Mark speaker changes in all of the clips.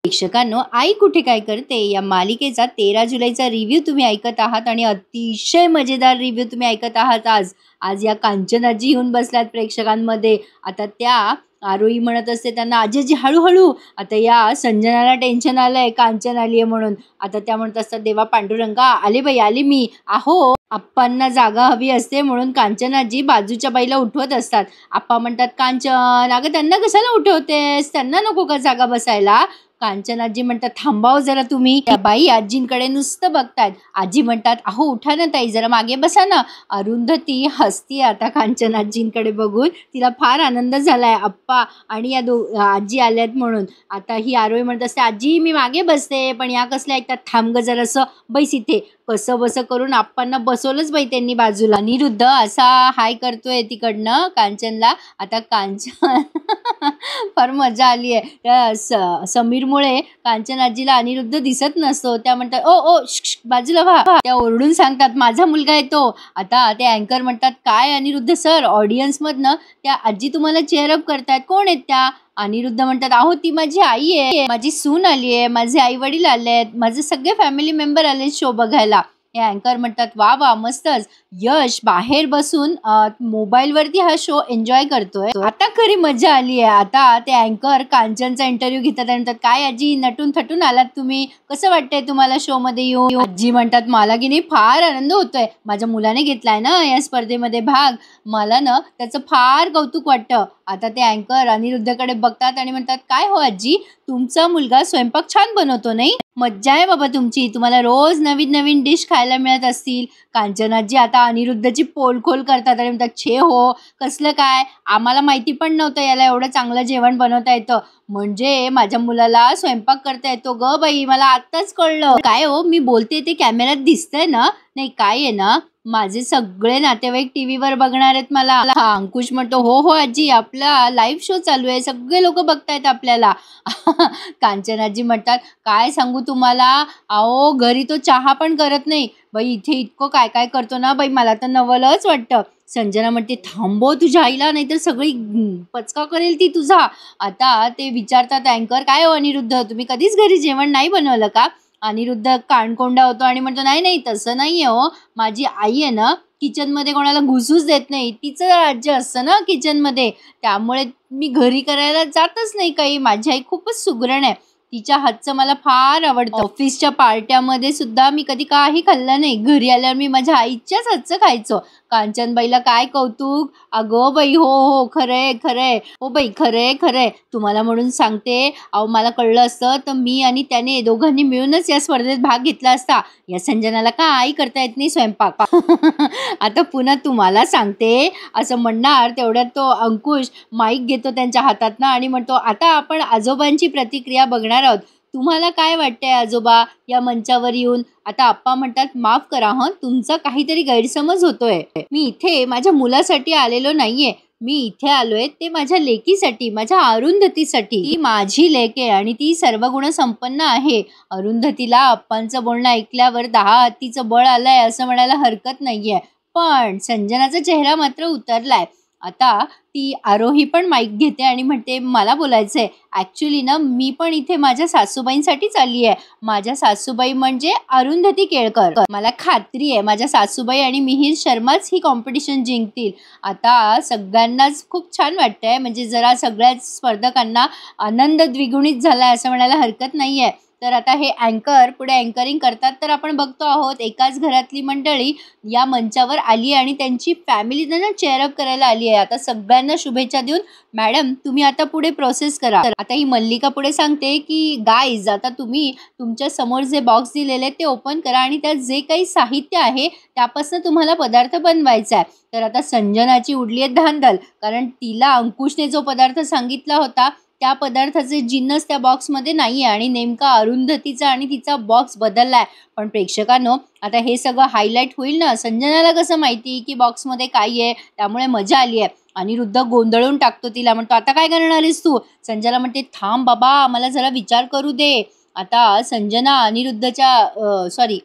Speaker 1: प्रेक्षकांनो, आई कुठे काय करते या मालिकेचा 13 जुलैचा रिव्ह्यू तुम्ही ऐकत आहात आणि अतिशय मजेदार रिव्ह्यू तुम्ही ऐकत आहात. आज आज या कांचनाजी येऊन बसल्यात प्रेक्षकांमध्ये. आता त्या आरोही म्हणत असते त्यांना, आजी आजी हळूहळू. आता या संजनाला टेन्शन आलंय, कांचन आली आहे म्हणून. आता त्या म्हणत असतात, देवा पांडुरंगा, आले बाई आले मी. आहो, आप्पांना जागा हवी असते म्हणून कांचनाजी बाजूच्या बाईला उठवत असतात. आप्पा म्हणतात, कांचन अगं त्यांना कशाला उठवतेस, त्यांना नको का जागा बसायला. कांचनाजी म्हणतात, थांबाव जरा तुम्ही. त्या बाई आजींकडे नुसतं बघतात. आजी म्हणतात, अहो उठा ना ताई, जरा मागे बसा ना. अरुंधती हसती आता कांचनाजींकडे बघून. तिला फार आनंद झालाय आप्पा आणि या आजी आल्यात म्हणून. आता ही आरोही म्हणत असते, आजी मी मागे बसते, पण या कसल्या ऐकतात, थांब ग जरासं, बैस इथे. कसं बसं करून आप्पांना बसवलंच बाई त्यांनी बाजूला. अनिरुद्ध असा हाय करतोय तिकडनं कांचनला. आता कांचन फार मजा आली आहे. त्या समीरमुळे कांचन आजीला अनिरुद्ध दिसत नसतो. त्या म्हणतात, ओ ओ बाजूला व्हा. त्या ओरडून सांगतात, माझा मुलगा येतो. आता ते अँकर म्हणतात, काय अनिरुद्ध सर, ऑडियन्स मधनं त्या आजी तुम्हाला चेअरअप करतायत, कोण आहेत त्या. अनिरुद्ध म्हणतात, अहो ती माझी आई आहे, माझी सून आली आहे, माझे आई वडील आलेत, माझे सगळे फॅमिली मेंबर आले शो बघायला. हे अँकर म्हणतात, वा वा मस्तच. यश बाहेर बसून मोबाईलवरती हा शो एन्जॉय करतोय. आता खरी मजा आली आहे. आता ते अँकर कांचनचा इंटरव्ह्यू घेतात आणि म्हणतात, काय आजी नटून थटून आलात तुम्ही, कसं वाटतंय तुम्हाला शो मध्ये येऊन. आजी म्हणतात, मला की नाही फार आनंद होतोय, माझ्या मुलाने घेतलाय ना या स्पर्धेमध्ये भाग, मला ना त्याचं फार कौतुक वाटतं. आता ते अँकर अनिरुद्धकडे बघतात आणि म्हणतात, काय हो आजी, तुमचा मुलगा स्वयंपाक छान बनवतो नाही, मज्जा आहे बाबा तुमची, तुम्हाला रोज नवीन नवीन डिश खायला मिळत असतील. कांचनाजी आता अनिरुद्धची पोलखोल करतात आणि म्हणतात, छे हो, कसलं काय, आम्हाला माहिती पण नव्हतं याला एवढं चांगलं जेवण बनवता येतं, म्हणजे माझ्या मुलाला स्वयंपाक करता येतो ग बाई, मला आत्ताच कळलं. काय हो, मी बोलते ते कॅमेऱ्यात दिसतंय ना. नाही काय आहे ना, माझे सगळे नातेवाईक टीव्हीवर बघणार आहेत मला. हा अंकुश म्हणतो, हो हो आजी, आपला लाईव्ह शो चालू आहे, सगळे लोक बघतायत आपल्याला. कांचनाजी म्हणतात, काय सांगू तुम्हाला, अहो घरी तो चहा पण करत नाही बाई, इथे इतकं काय काय करतो ना बाई, मला तर नवलच वाटतं. संजना म्हणते, थांबव तुझ्या आईला, नाहीतर सगळी पचका करेल ती तुझा. आता ते विचारतात अँकर, काय हो अनिरुद्ध, तुम्ही कधीच घरी जेवण नाही बनवलं का. अनिरुद्ध कानकोंडा होतो आणि म्हणतो, नाही नाही तसं नाही आहे हो, माझी आई आहे ना किचनमध्ये कोणाला घुसूच देत नाही, तिचं राज्य असतं ना किचनमध्ये, त्यामुळे मी घरी करायला जातच नाही काही. माझी आई खूपच सुगरण आहे, तिच्या हातचं मला फार आवडतं. ऑफिसच्या पार्ट्यामध्ये सुद्धा मी कधी काही खाल्लं नाही, घरी आल्यावर मी माझ्या आईच्याच हातचं खायचो. कांचनबाईला काय कौतुक, अगं बाई, हो हो खरंय खरंय, हो बाई खरंय खरंय, तुम्हाला म्हणून सांगते, अहो मला कळलं असतं तर मी आणि त्याने दोघांनी मिळूनच या स्पर्धेत भाग घेतला असता. या संजनाला काय करता येत नाही स्वयंपाक. आता पुन्हा तुम्हाला सांगते असं म्हणणार तेवढ्यात तो अंकुश माईक घेतो त्यांच्या हातातनं आणि म्हणतो, आता आपण आजोबांची प्रतिक्रिया बघणार आहोत, तुम्हाला काय वाटतंय आजोबा या मंचावर येऊन. आता आप्पा म्हणतात, माफ करा हं, तुमचा काहीतरी गैरसमज होतोय, मी इथे माझ्या मुलासाठी आलेलो नाहीये, मी इथे आलोय ते माझ्या लेकीसाठी, माझ्या अरुंधतीसाठी. ती माझी लेक आहे आणि ती सर्व गुण संपन्न आहे. अरुंधतीला आप्पांचं बोलणं ऐकल्यावर 10 हत्तीचं बळ आलंय असं म्हणायला हरकत नाहीये. पण संजनाचा चेहरा मात्र उतरलाय. आता ती आरोही पण माईक घेते आणि म्हणते, मला बोलायचंय, ॲक्च्युली ना मी पण इथे माझ्या सासूबाईंसाठीच आली आहे. माझ्या सासूबाई म्हणजे अरुंधती केळकर. मला खात्री आहे माझ्या सासूबाई आणि मिहिर शर्माच ही कॉम्पिटिशन जिंकतील. आता सगळ्यांनाच खूप छान वाटतंय, म्हणजे जरा सगळ्याच स्पर्धकांना आनंद द्विगुणित झालाय असं म्हणायला हरकत नाहीये. तर आता हे अँकर पुढे अँकरिंग करतात, तर आपण बघतो आहोत एकाच घरातली मंडळी या मंचावर आली आणि त्यांची फॅमिली त्यांना चेअरअप करायला आली आहे. आता सगळ्यांना शुभेच्छा देऊन, मॅडम तुम्ही आता पुढे प्रोसेस करा. आता ही मल्लिका पुढे सांगते की गाईज, आता तुम्ही तुमच्या समोर जे बॉक्स दिलेले ते ओपन करा आणि त्यात जे काही साहित्य आहे त्यापासून तुम्हाला पदार्थ बनवायचा आहे. तर आता संजनाची उडली आहे धांदल, कारण तिला अंकुशने जो पदार्थ सांगितला होता त्या पदार्थाचे जिन्नस त्या बॉक्समध्ये नाही आहे आणि नेमका अरुंधतीचा आणि तिचा बॉक्स बदललाय. पण प्रेक्षकांनो, आता हे सगळं हायलाईट होईल ना, संजनाला कसं माहिती की बॉक्समध्ये काय आहे, त्यामुळे मजा आली आहे. अनिरुद्ध गोंधळून टाकतो तिला, म्हणतो, आता काय करणार आहेस तू. संजना म्हणते, थांब बाबा, मला जरा विचार करू दे. आता संजना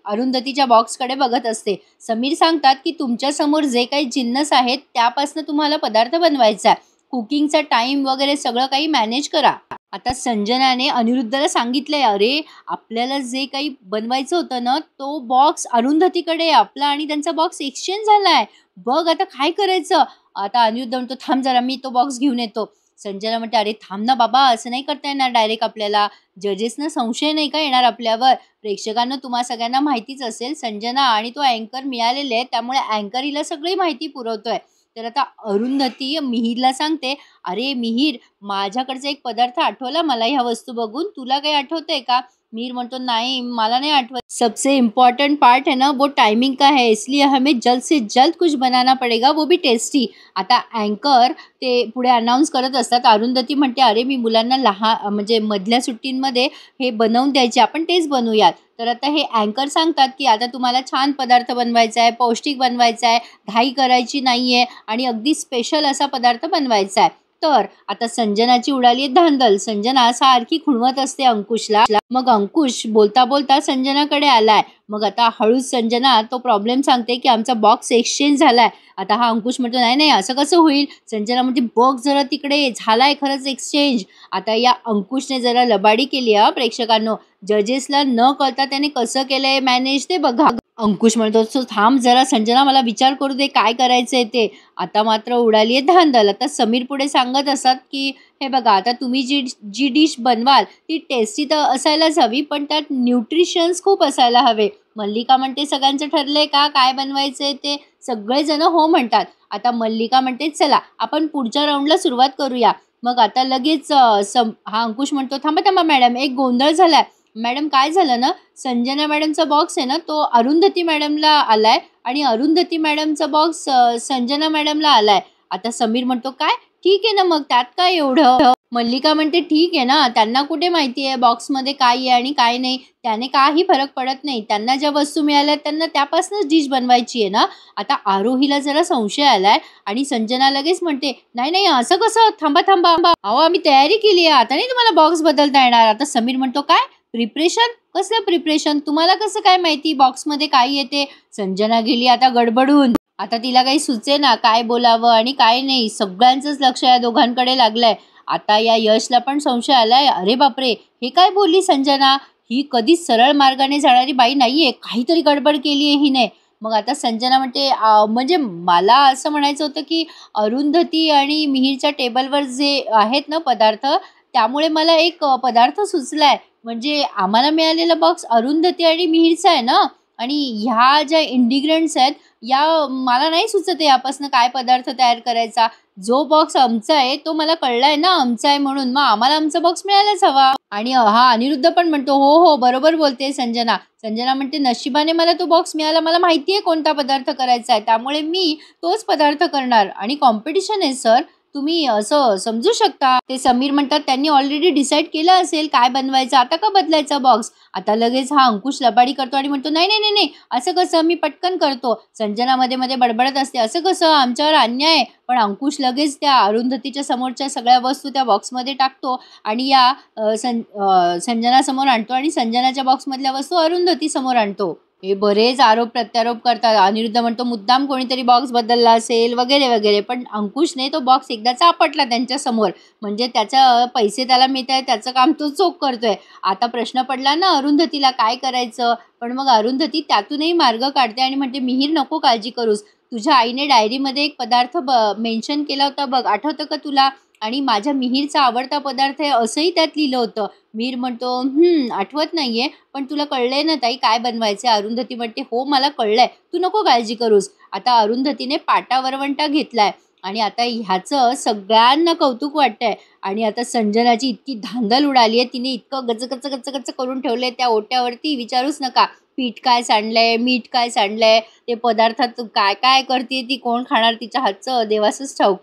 Speaker 1: अरुंधतीच्या बॉक्सकडे बघत असते. समीर सांगतात की तुमच्या समोर जे काही जिन्नस आहेत त्यापासून तुम्हाला पदार्थ बनवायचा आहे. कुकिंगचा टाईम वगैरे सगळं काही मॅनेज करा. आता संजनाने अनिरुद्धला सांगितलंय, "अरे, आपल्याला जे काही बनवायचं होतं ना, तो बॉक्स अरुंधतीकडे आहे. आपला आणि त्यांचा बॉक्स एक्सचेंज झालाय. बघ आता काय करायचं?" आता अनिरुद्ध म्हणतो, "थांब जरा, मी तो बॉक्स घेऊन येतो." संजना म्हणते, "अरे थांब ना बाबा, असं नाही करता येणार डायरेक्ट आपल्याला. जजेसना संशय नाही का येणार आपल्यावर? प्रेक्षकांना तुम्हा सगळ्यांना माहितीच असेल, संजना आणि तो अँकर मिळालेले आहेत, त्यामुळे अँकर हिला सगळी माहिती पुरवतोय." तर आता अरुंधती मिहीरला सांगते, "अरे मिहीर, माझ्याकडचा एक पदार्थ आठवला मला ह्या वस्तू बघून. तुला काही आठवतंय का?" मिहीर म्हणतो, "नहीं, मला नहीं आठवत। सबसे इम्पोर्टेंट पार्ट है ना, वो टाइमिंग का है, इसलिए हमें जल्द से जल्द कुछ बनाना पड़ेगा, वो भी टेस्टी." आता अँकर ते पुढे अनाउन्स करत असतात. अरुंधती म्हणते, "अरे मी मुलांना म्हणजे मधल्या सुट्टींमध्ये हे बनवून द्यायचे, आपण तेच बनवूयात." तर आता हे अँकर सांगतात, की आता तुम्हाला छान पदार्थ बनवायचा आहे, पौष्टिक बनवायचा आहे, घाई करायची नाही आहे आणि अगदी स्पेशल असा पदार्थ बनवायचा आहे. तर आता संजनाची उडाली आहे धांदल. संजना सारखी खुणवत असते अंकुशला. मग अंकुश बोलता बोलता संजनाकडे आलाय. मग आता हळूच संजना तो प्रॉब्लेम सांगते, की आमचा बॉक्स एक्सचेंज झालाय. आता हा अंकुश म्हणतो, "नाही नाही, असं कसं होईल?" संजना म्हणते, "बघ जरा तिकडे, झालाय खरंच एक्सचेंज." आता या अंकुशने जरा लबाडी केली आहे प्रेक्षकांनो. जजेसला न कळता त्याने कसं केलंय मॅनेज ते बघा. अंकुश म्हणतो, "सो थांब जरा संजना, मला विचार करू दे काय करायचंय ते." आता मात्र उडाली आहे धांदल. आता समीर पुढे सांगत असतात, की "हे बघा, आता तुम्ही जी जी डिश बनवाल ती टेस्टी तर असायलाच हवी, पण त्यात न्यूट्रिशन्स खूप असायला हवे." मल्लिका म्हणते, "सगळ्यांचं ठरलंय का काय बनवायचंय ते?" सगळेजण हो म्हणतात. आता मल्लिका म्हणते, "चला आपण पुढच्या राऊंडला सुरुवात करूया." मग आता लगेच हा अंकुश म्हणतो, "थांबा थांबा मॅडम, एक गोंधळ झालाय." "मॅडम काय झालं ना?" "संजना मॅडमचा बॉक्स आहे ना, तो अरुंधती मॅडमला आलाय आणि अरुंधती मॅडमचा बॉक्स संजना मॅडमला आलाय." आता समीर म्हणतो, "काय? ठीक आहे ना मग, त्यात काय एवढं?" मल्लिका म्हणते, "ठीक आहे ना, त्यांना कुठे माहिती आहे बॉक्समध्ये काय आहे आणि काय नाही. त्याने काही फरक पडत नाही. त्यांना ज्या वस्तू मिळाल्या त्यांना त्यापासूनच डिश बनवायची आहे ना." आता आरोहीला जरा संशय आलाय आणि संजना लगेच म्हणते, "नाही नाही, असं कसं? थांबा थांबा, अहो आम्ही तयारी केली आहे, आता नाही तुम्हाला बॉक्स बदलता येणार." आता समीर म्हणतो, "काय प्रिपरेशन? कसलं प्रिपरेशन? तुम्हाला कसं काय माहिती बॉक्समध्ये काय येते?" संजना गेली आता गडबडून. आता तिला काही सुचेना काय बोलावं आणि काय नाही. सगळ्यांचंच लक्ष या दोघांकडे लागलंय. आता या यशला पण संशय आलाय. "अरे बापरे, हे काय बोलली संजना? ही कधीच सरळ मार्गाने जाणारी बाई नाहीये. काहीतरी गडबड केली आहे हिने." मग आता संजना म्हणते, म्हणजे मला असं म्हणायचं होतं, की अरुंधती आणि मिहीरच्या टेबलवर जे आहेत ना पदार्थ, त्यामुळे मला एक पदार्थ सुचलाय. म्हणजे आम्हाला मिळालेला बॉक्स अरुंधती आणि मिहीरचा आहे ना, आणि ह्या ज्या इन्ग्रीडियंट्स आहेत, या मला नाही सुचत आहे यापासून काय पदार्थ तयार करायचा. जो बॉक्स आमचा आहे तो मला कळलाय ना आमचा आहे म्हणून, मग आम्हाला आमचा बॉक्स मिळायलाच हवा." आणि हा अनिरुद्ध पण म्हणतो, "हो हो, बरोबर बोलते संजना." संजना म्हणते, "नशिबाने मला तो बॉक्स मिळाला. मला माहिती आहे कोणता पदार्थ करायचा आहे, त्यामुळे मी तोच पदार्थ करणार आणि कॉम्पिटिशन आहे सर, तुम्ही असं समजू शकता." ते समीर म्हणतात, "त्यांनी ऑलरेडी डिसाईड केलं असेल काय बनवायचं, आता का बदलायचा बॉक्स?" आता लगेच हा अंकुश लबाडी करतो आणि म्हणतो, "नाही नाही नाही नाही, असं कसं, मी पटकन करतो." संजना मध्ये मध्ये बडबडत असते, "असं कसं, आमच्यावर अन्याय आहे." पण अंकुश लगेच त्या अरुंधतीच्या समोरच्या सगळ्या वस्तू त्या बॉक्समध्ये टाकतो आणि या संजनासमोर आणतो आणि संजनाच्या बॉक्समधल्या वस्तू अरुंधती समोर आणतो. हे बरेच आरोप प्रत्यारोप करतात. अनिरुद्ध म्हणतो, "मुद्दाम कोणीतरी बॉक्स बदलला असेल वगैरे वगैरे." पण अंकुशने तो बॉक्स एकदाचा आपटला त्यांच्यासमोर. म्हणजे त्याचा पैसे त्याला मिळत आहे, त्याचं काम तो चोख करतोय. आता प्रश्न पडला ना अरुंधतीला काय करायचं. पण मग अरुंधती त्यातूनही मार्ग काढते आणि म्हणते, "मिहीर नको काळजी करूस. तुझ्या आईने डायरीमध्ये एक पदार्थ मेन्शन केला होता बघ, आठवतं का तुला? आणि माझ्या मिहीरचा आवडता पदार्थ आहे असंही त्यात लिहिलं होतं." मिहीर म्हणतो, आठवत नाहीये, पण तुला कळलंय ना ताई काय बनवायचंय?" अरुंधती म्हणते, "हो मला कळलंय, तू नको काळजी करूस." आता अरुंधतीने पाटा वरवंटा घेतलाय आणि आता ह्याचं सगळ्यांना कौतुक वाटतंय. आणि आता संजनाची इतकी धांदल उडाली आहे, तिने इतकं गच गच गच गच करून ठेवलंय त्या ओट्यावरती, विचारूच नका. पीठ काय सांडलंय, मीठ काय सांडलंय, ते पदार्थात काय काय करते ती, कोण खाणार तिच्या हातचं देवासच ठाऊक.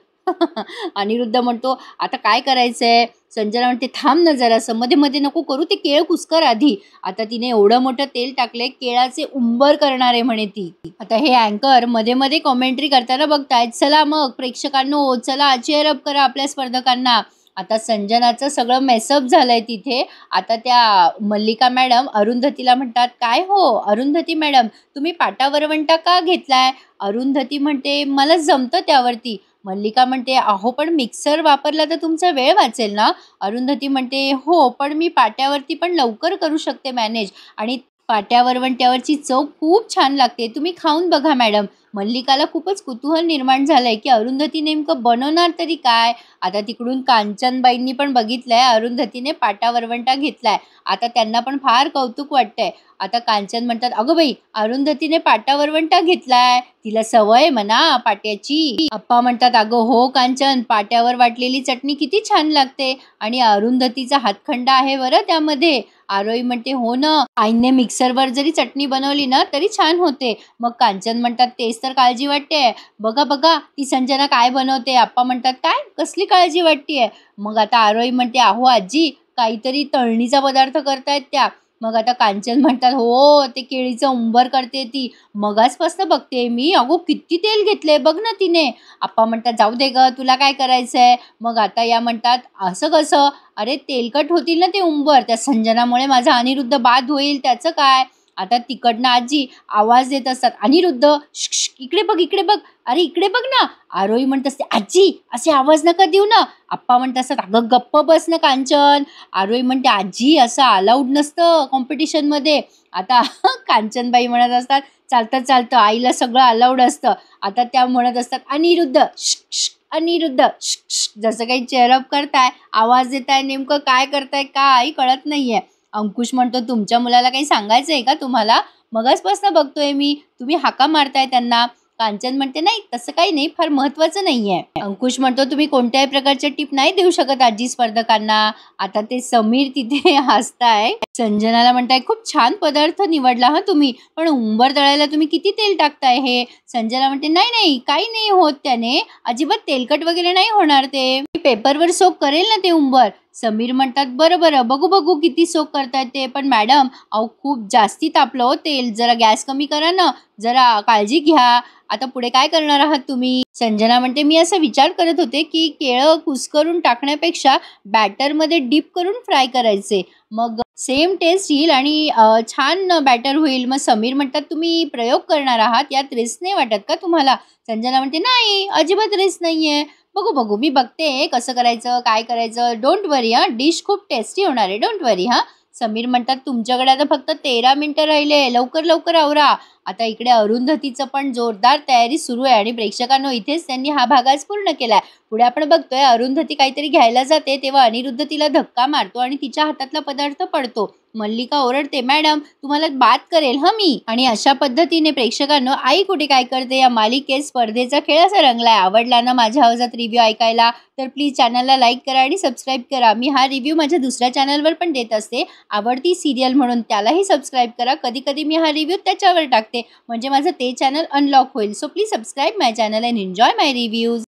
Speaker 1: अनिरुद्ध म्हणतो, "आता काय करायचंय?" संजना म्हणते, "थांब ना जरासं, मध्ये मध्ये नको करू, ते केळ कुस्कर आधी." आता तिने एवढं मोठं तेल टाकलंय, केळाचे उंबर करणार आहे म्हणे ती. आता हे अँकर मध्ये मध्ये कॉमेंट्री करताना बघतायत. चला मग प्रेक्षकांनो, चला चेअर अप करा आपल्या स्पर्धकांना. आता संजनाचं सगळं मेसअप झालंय तिथे. आता त्या मल्लिका मॅडम अरुंधतीला म्हणतात, "काय हो अरुंधती मॅडम, तुम्ही पाटा वरवंटा का घेतलाय?" अरुंधती म्हणते, "मला जमतं त्यावरती." मल्लिका म्हणते, अहो पण मिक्सर वापरला तर तुमचा वेळ वाचेल ना. अरुंधती म्हणते, हो पण मी पाट्यावरती पण लवकर करू शकते मॅनेज आणि पाट्या वरवंट्यावरची चव खूप छान लागते. तुम्ही खाऊन बघा मॅडम. मल्लिकाला खूपच कुतूहल निर्माण झालंय, की अरुंधती नेमकं बनवणार तरी काय? आता तिकडून कांचनबाईंनी पण बघितलंय अरुंधतीने पाटा वरवंटा घेतलाय. आता त्यांना पण फार कौतुक वाटतंय. आता कांचन म्हणतात, "अगं बाई, अरुंधतीने पाटा वरवंटा घेतलाय. तिला सवय म्हणा पाट्याची." अप्पा म्हणतात, "अगं हो कांचन, पाट्यावर वाटलेली चटणी किती छान लागते आणि अरुंधतीचा हातखंडा आहे बरं त्यामध्ये." आरोही म्हणते, "हो ना, आईने मिक्सरवर जरी चटणी बनवली ना तरी छान होते." मग कांचन म्हणतात, "तेच तर काळजी वाटते. बघा बघा ती संजना काय बनवते." आप्पा म्हणतात, "काय? कसली काळजी वाटतेय?" मग आता आरोही म्हणते, "अहो आजी, काहीतरी तळणीचा पदार्थ करतायत त्या." मग आता कांचन म्हणतात, "हो, ते केळीचं उंबर करते ती. मगाचपासून बघते मी. अगो किती तेल घेतलंय बघ ना तिने." आप्पा म्हणतात, "जाऊ दे गं, तुला काय करायचंय?" मग आता या म्हणतात, "असं कसं? अरे तेलकट होतील ना ते उंबर. त्या संजनामुळे माझा अनिरुद्ध बाद होईल, त्याचं काय?" आता तिकडनं आजी आवाज देत असतात, "अनिरुद्ध, श्श, श्श, इकडे बघ, इकडे बघ. अरे इकडे बघ ना." आरोही म्हणत असते, "आजी, असे आवाज नका देऊ ना." आप्पा म्हणत असतात, "अगं गप्प बस ना कांचन." आरोही म्हणते, "आजी, असं अलाउड नसतं कॉम्पिटिशनमध्ये." आता कांचनबाई म्हणत असतात, "चालतं चालतं, आईला सगळं अलाउड असतं." आता त्या म्हणत असतात, "अनिरुद्ध, श्श, श्श, अनिरुद्ध, श्श, श्श." जसं काही चेअरअप करताय, आवाज देताय, नेमकं काय करताय काही कळत नाहीये. अंकुश म्हणतो, "तुमच्या मुलाला काही सांगायचं आहे का तुम्हाला? मगाचपासून बघतोय मी, तुम्ही हाका मारताय त्यांना." कांचन म्हणते, "नाही, तसं काही नाही, फार महत्त्वाचं नाहीये." अंकुश म्हणतो, "तुम्ही कोणत्याही प्रकारच्या टिप नाही देऊ शकत आजी स्पर्धकांना." आता ते समीर तिथे हसताय. संजनाला म्हणताय, "खूप छान पदार्थ निवडला हा तुम्ही, पण उंबर तळायला तुम्ही किती तेल टाकताय हे?" संजना म्हणते, "नाही नाही, काही नाही होत त्याने. अजिबात तेलकट वगैरे नाही होणार ते. पेपरवर सोक करेल ना ते उंबर." समीर म्हणतात, "बरं बरं, बघू बघू किती सोक करतायत ते. पण मॅडम, अहो खूप जास्ती तापलं हो तेल. जरा गॅस कमी करा ना. जरा काळजी घ्या. आता पुढे काय करणार आहात तुम्ही?" संजना म्हणते, "मी असा विचार करत होते, की केळं कुस्करून टाकण्यापेक्षा बॅटरमध्ये डीप करून फ्राय करायचे. मग सेम टेस्ट येईल आणि छान बॅटर होईल." मग समीर म्हणतात, "तुम्ही प्रयोग करणार आहात, यात रिस्क नाही वाटत का तुम्हाला?" संजना म्हणते, "नाही, अजिबात रिस्क नाहीये. बघू बघू, मी बघते कसं करायचं, काय करायचं. डोंट वरी हां, डिश खूप टेस्टी होणार आहे. डोंट वरी हां." समीर म्हणतात, "तुमच्याकडे आता फक्त 13 मिनिटं राहिले. लवकर लवकर आवरा." आता इकडे अरुंधतीचं पण जोरदार तयारी सुरू आहे आणि प्रेक्षकांनो इथेच त्यांनी हा भाग आज पूर्ण केलाय. पुढे आपण बघतोय अरुंधती काहीतरी घ्यायला जाते तेव्हा अनिरुद्ध तिला धक्का मारतो आणि तिच्या हातातला पदार्थ पडतो. मल्लिका ओरडते, "मॅडम, तुम्हाला बाद करेल हं मी." आणि अशा पद्धतीने प्रेक्षकांनो आई कुठे काय करते या मालिकेत स्पर्धेचा खेळ असा रंगलाय. आवडला ना माझ्या आवाजात रिव्ह्यू ऐकायला तर प्लीज चॅनलला लाईक करा आणि सबस्क्राईब करा. मी हा रिव्ह्यू माझ्या दुसऱ्या चॅनलवर पण देत असते, आवडती सिरियल म्हणून, त्यालाही सबस्क्राईब करा. कधी कधी मी हा रिव्ह्यू त्याच्यावर टाकते म्हणजे माझं ते चॅनल अनलॉक होईल. So please subscribe my channel and enjoy my reviews.